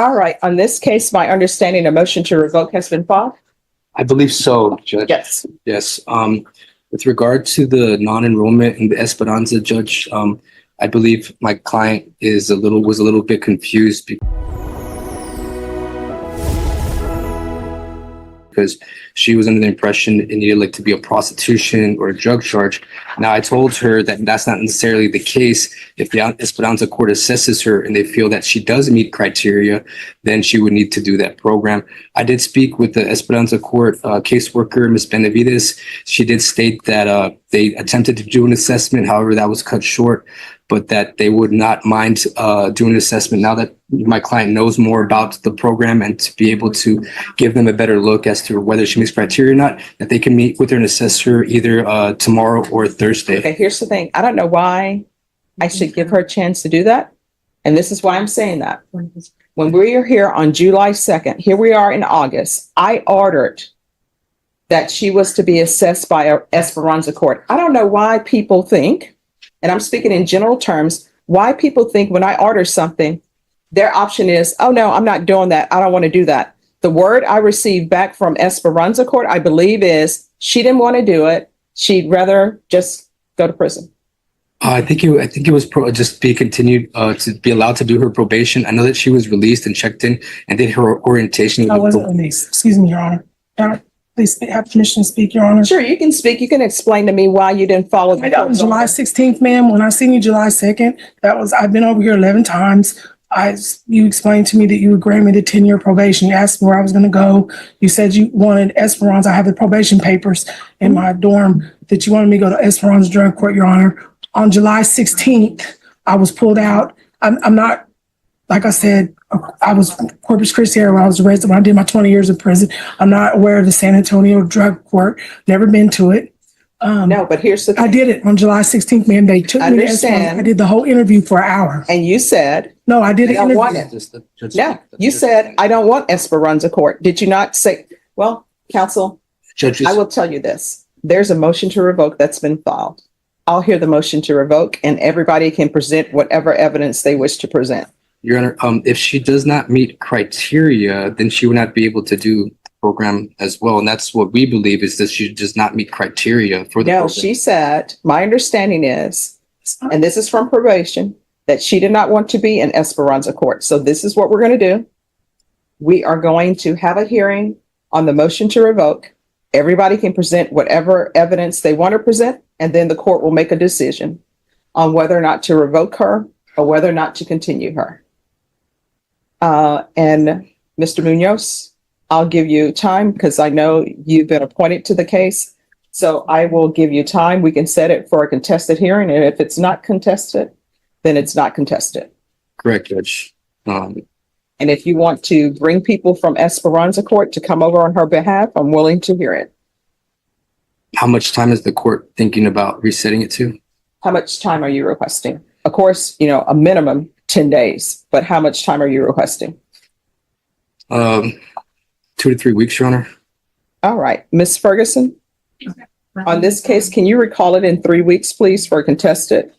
All right. On this case, my understanding, a motion to revoke has been filed. I believe so, Judge. Yes. Yes. With regard to the non-enrollment in the Esperanza, Judge, I believe my client was a little bit confused because she was under the impression it needed like to be a prostitution or a drug charge. Now, I told her that that's not necessarily the case. If the Esperanza court assesses her and they feel that she does meet criteria, then she would need to do that program. I did speak with the Esperanza court caseworker, Ms. Benavides. She did state that they attempted to do an assessment. However, that was cut short, but that they would not mind doing an assessment now that my client knows more about the program, and to be able to give them a better look as to whether she meets criteria or not, that they can meet with her and assess her either tomorrow or Thursday. Okay, here's the thing. I don't know why I should give her a chance to do that. And this is why I'm saying that. When we were here on July 2nd, here we are in August, I ordered that she was to be assessed by a Esperanza court. I don't know why people think, and I'm speaking in general terms, why people think when I order something, their option is, oh no, I'm not doing that. I don't want to do that. The word I received back from Esperanza court, I believe, is she didn't want to do it. She'd rather just go to prison. I think it was just be continued to be allowed to do her probation. I know that she was released and checked in and did her orientation. I wasn't released. Excuse me, Your Honor. Please have permission to speak, Your Honor. Sure, you can speak. You can explain to me why you didn't follow the That was July 16th, ma'am. When I seen you July 2nd, I've been over here 11 times. You explained to me that you would grant me the 10-year probation. You asked me where I was going to go. You said you wanted Esperanza. I have the probation papers in my dorm that you wanted me to go to Esperanza Drug Court, Your Honor. On July 16th, I was pulled out. I'm not, like I said, I was Corpus Christi area when I was arrested when I did my 20 years in prison. I'm not aware of the San Antonio Drug Court. Never been to it. No, but here's the thing. I did it on July 16th, ma'am. They took me to Esperanza. I did the whole interview for an hour. And you said, no, I did I an don't interview. want it. No, you said, I don't want Esperanza court. Did you not say, well, counsel, Judges, I will tell you this. There's a motion to revoke that's been filed. I'll hear the motion to revoke and everybody can present whatever evidence they wish to present. Your Honor, if she does not meet criteria, then she would not be able to do the program as well. And that's what we believe, is that she does not meet criteria for the No, program. she said, my understanding is, and this is from probation, that she did not want to be in Esperanza court. So this is what we're going to do. We are going to have a hearing on the motion to revoke. Everybody can present whatever evidence they want to present, and then the court will make a decision on whether or not to revoke her or whether or not to continue her. And Mr. Munoz, I'll give you time because I know you've been appointed to the case. So I will give you time. We can set it for a contested hearing. And if it's not contested, then it's not contested. Correct, Judge. And if you want to bring people from Esperanza court to come over on her behalf, I'm willing to hear it. How much time is the court thinking about resetting it to? How much time are you requesting? Of course, a minimum 10 days, but how much time are you requesting? 2 to 3 weeks, Your Honor. All right, Ms. Ferguson, on this case, can you recall it in 3 weeks, please, for a contested?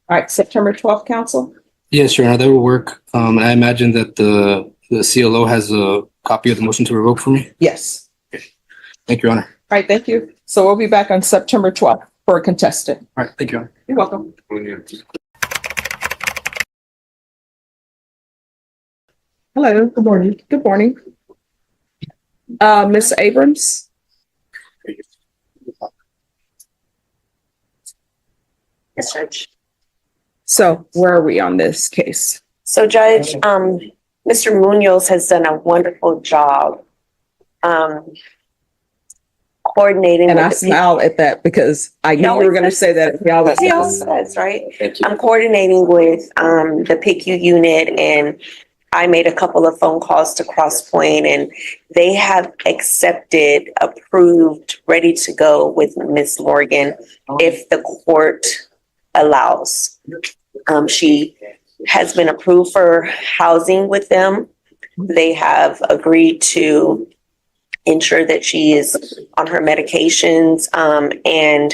All right, September 12th, counsel? Yes, Your Honor, that will work. I imagine that the CLO has a copy of the motion to revoke for me. Yes. Thank you, Your Honor. All right, thank you. So we'll be back on September 12th for a contested. All right, thank you, Your Honor. You're welcome. Hello, good morning. Good morning. Ms. Abrams? Yes, Judge. So where are we on this case? So Judge, Mr. Munoz has done a wonderful job coordinating. And I with the smile at that because I knew you were going to say that. He always says, right? I'm coordinating with the PICU unit, and I made a couple of phone calls to Cross Point, and they have accepted, approved, ready to go with Ms. Morgan if the court allows. She has been approved for housing with them. They have agreed to ensure that she is on her medications, and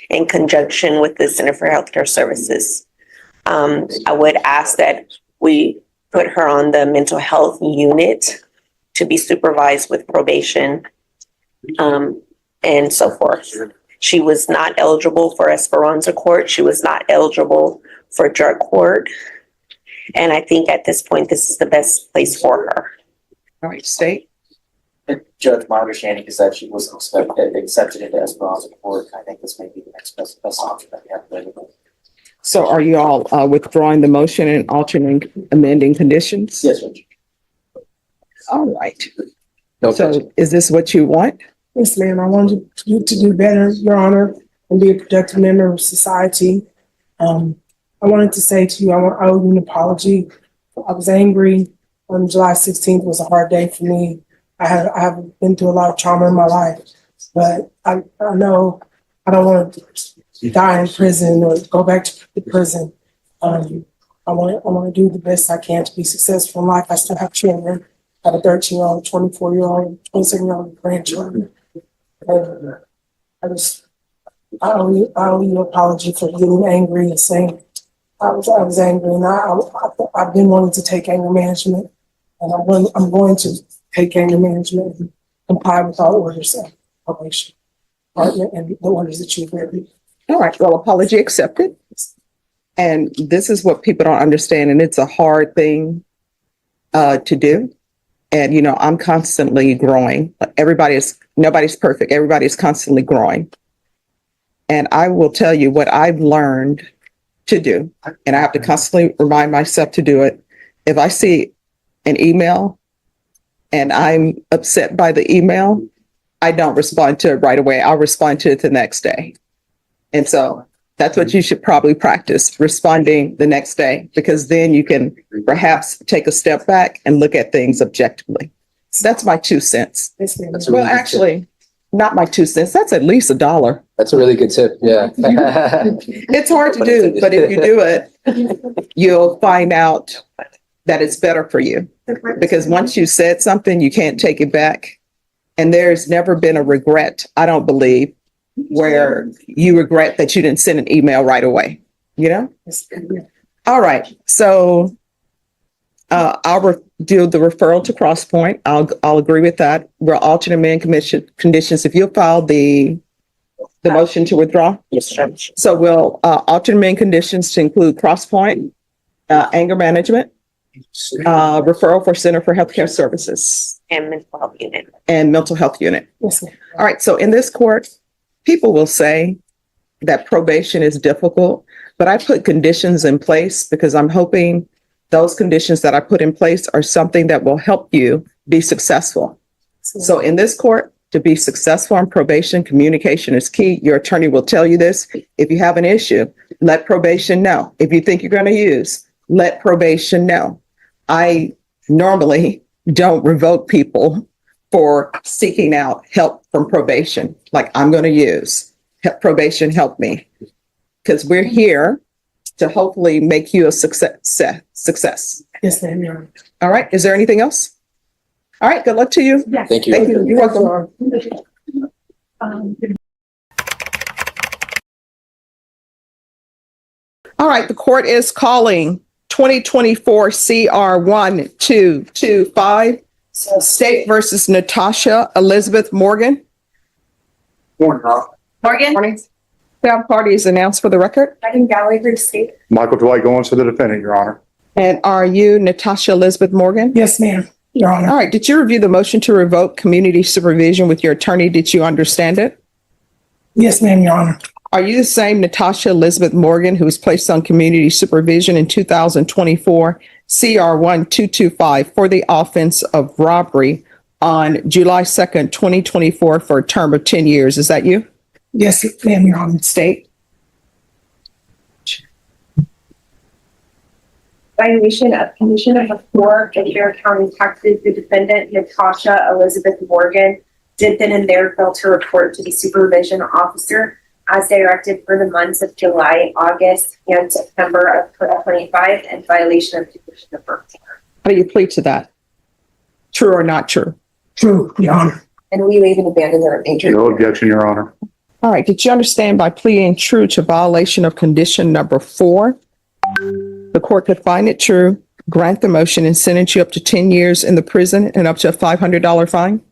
in conjunction with the Center for Healthcare Services. I would ask that we put her on the mental health unit to be supervised with probation, and so forth. She was not eligible for Esperanza Court. She was not eligible for drug court. And I think at this point, this is the best place for her. All right, State. Judge, my understanding is that she was accepted into Esperanza Court. I think this may be the next best option that we have available. So are you all withdrawing the motion and alternating amending conditions? Yes, Judge. All right. No, So is this what you want? Yes, ma'am. I wanted you to do better, Your Honor, and be a productive member of society. I wanted to say to you, I owe you an apology. I was angry. July 16th was a hard day for me. I have been through a lot of trauma in my life, but I know I don't want to die in prison or go back to the prison. I want to do the best I can to be successful in life. I still have children. I have a 13-year-old, 24-year-old, 27-year-old grandchildren. And I owe you an apology for getting angry and saying I was angry, and I've been wanting to take anger management, and I'm going to take anger management and comply with all orders of probation department and the orders that you've written. All right, well, apology accepted. And this is what people don't understand, and it's a hard thing to do. And, you know, I'm constantly growing. Nobody's perfect. Everybody's constantly growing. And I will tell you what I've learned to do, and I have to constantly remind myself to do it. If I see an email and I'm upset by the email, I don't respond to it right away. I'll respond to it the next day. And so that's what you should probably practice, responding the next day, because then you can perhaps take a step back and look at things objectively. So that's my 2 cents. Yes, ma'am. That's a Well, really good actually, not my 2 cents. That's at least $1. That's a really good tip. Yeah. It's hard to do, but if you do it, you'll find out that it's better for you. Because once you said something, you can't take it back. And there's never been a regret, I don't believe, where you regret that you didn't send an email right away, you know? All right, so I'll do the referral to Crosspoint. I'll agree with that. We'll alternate amend conditions. If you'll file the motion to withdraw. Yes, Judge. So we'll alternate amend conditions to include Crosspoint, anger management, referral for Center for Healthcare Services, And mental health unit. and mental health unit. Yes, ma'am. All right, so in this court, people will say that probation is difficult, but I put conditions in place because I'm hoping those conditions that I put in place are something that will help you be successful. So in this court, to be successful on probation, communication is key. Your attorney will tell you this. If you have an issue, let probation know. If you think you're going to use, let probation know. I normally don't revoke people for seeking out help from probation. Like, I'm going to use probation, help me. Because we're here to hopefully make you a success. Yes, ma'am. Your Honor. All right. Is there anything else? All right. Good luck to you. Thank you. Thank you. You're welcome. All right. The court is calling 2024 CR 1225, State versus Natasha Elizabeth Morgan. Morning. Staff party is announced for the record. Megan Gallagher, State. Michael Dwight Goins for the defendant, Your Honor. And are you Natasha Elizabeth Morgan? Yes, ma'am. Your Honor. All right. Did you review the motion to revoke community supervision with your attorney? Did you understand it? Yes, ma'am. Your Honor. Are you the same Natasha Elizabeth Morgan who was placed on community supervision in 2024 CR 1225 for the offense of robbery on July 2nd, 2024 for a term of 10 years? Is that you? Yes, ma'am. Your Honor. State? Violation of condition number 4 of Bear County taxes. The defendant, Natasha Elizabeth Morgan, did then and there fail to report to the supervision officer as directed for the months of July, August, and September of 2025, and violation of condition number 4. How do you plead to that? True or not true? True, Your Honor. and we leave and abandon the remainder. No objection, Your Honor. All right, did you understand by pleading true to violation of condition number 4, the court could find it true, grant the motion, and sentence you up to 10 years in the prison and up to a $500 fine?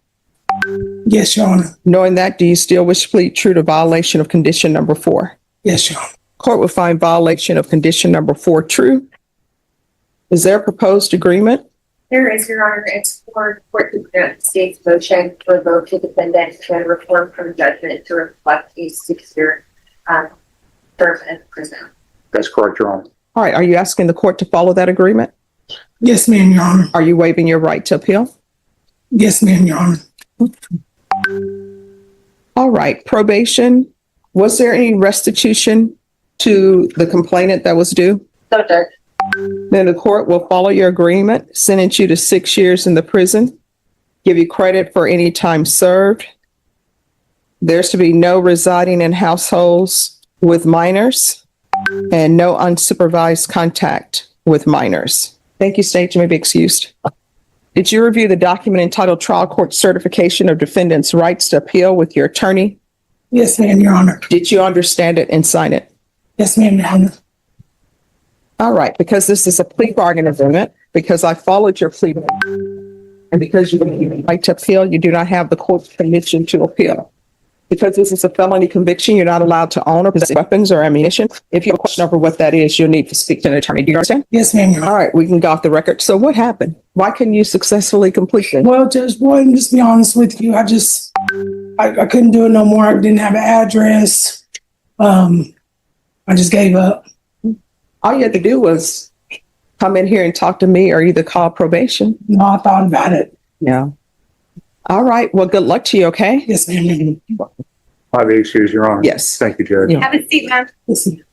Yes, Your Honor. Knowing that, do you still wish to plead true to violation of condition number 4? Yes, Your Honor. Court will find violation of condition number 4 true. Is there a proposed agreement? There is, Your Honor, it's for court to grant the state's motion to revoke the defendant and reform from judgment to reflect a 6-year term in prison. That's correct, Your Honor. All right, are you asking the court to follow that agreement? Yes, ma'am, Your Honor. Are you waiving your right to appeal? Yes, ma'am, Your Honor. All right, probation. Was there any restitution to the complainant that was due? So, Judge. Then the court will follow your agreement, sentence you to 6 years in the prison, give you credit for any time served. There's to be no residing in households with minors and no unsupervised contact with minors. Thank you, State. You may be excused. Did you review the document entitled Trial Court Certification of Defendant's Rights to Appeal with your attorney? Yes, ma'am, Your Honor. Did you understand it and sign it? Yes, ma'am, Your Honor. All right, because this is a plea bargain agreement, because I followed your plea, and because you have the right to appeal, you do not have the court's permission to appeal. Because this is a felony conviction, you're not allowed to own or possess weapons or ammunition. If you have a question over what that is, you'll need to speak to an attorney. Do you understand? Yes, ma'am, Your Honor. All right, we can go off the record. So what happened? Why couldn't you successfully complete it? Well, Judge Boyd, just be honest with you, I couldn't do it no more. I didn't have an address. I just gave up. All you had to do was come in here and talk to me or either call probation. No, I thought about it. Yeah. All right. Well, good luck to you, okay? Yes, ma'am. I have excuse, Your Honor. Yes. Thank you, Judge. Yeah. Have a seat, ma'am. Yes, ma'am.